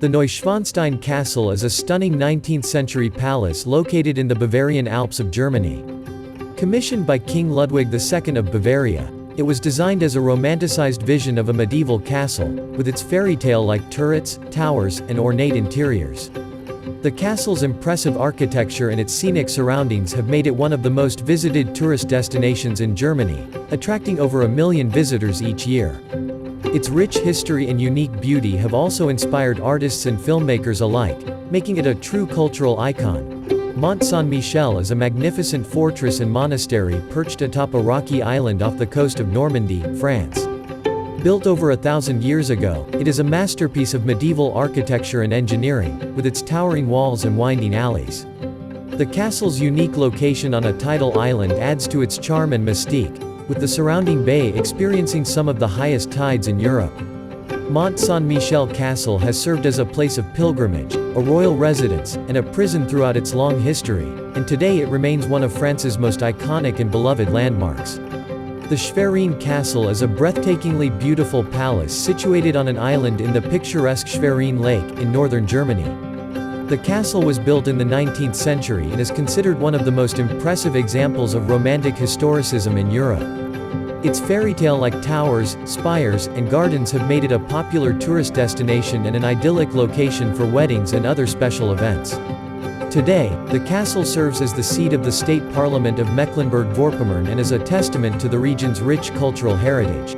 The Neuschwanstein Castle is a stunning 19th-century palace located in the Bavarian Alps of Germany. Commissioned by King Ludwig II of Bavaria, it was designed as a romanticized vision of a medieval castle, with its fairy-tale-like turrets, towers, and ornate interiors. The castle's impressive architecture and its scenic surroundings have made it one of the most visited tourist destinations in Germany, attracting over 1 million visitors each year. Its rich history and unique beauty have also inspired artists and filmmakers alike, making it a true cultural icon. Mont Saint-Michel is a magnificent fortress and monastery perched atop a rocky island off the coast of Normandy, France. Built over 1,000 years ago, it is a masterpiece of medieval architecture and engineering, with its towering walls and winding alleys. The castle's unique location on a tidal island adds to its charm and mystique, with the surrounding bay experiencing some of the highest tides in Europe. Mont Saint-Michel Castle has served as a place of pilgrimage, a royal residence, and a prison throughout its long history, and today it remains one of France's most iconic and beloved landmarks. The Schwerin Castle is a breathtakingly beautiful palace situated on an island in the picturesque Schwerin Lake, in northern Germany. The castle was built in the 19th century and is considered one of the most impressive examples of Romantic historicism in Europe. Its fairy-tale-like towers, spires, and gardens have made it a popular tourist destination and an idyllic location for weddings and other special events. Today, the castle serves as the seat of the state parliament of Mecklenburg-Vorpommern and is a testament to the region's rich cultural heritage.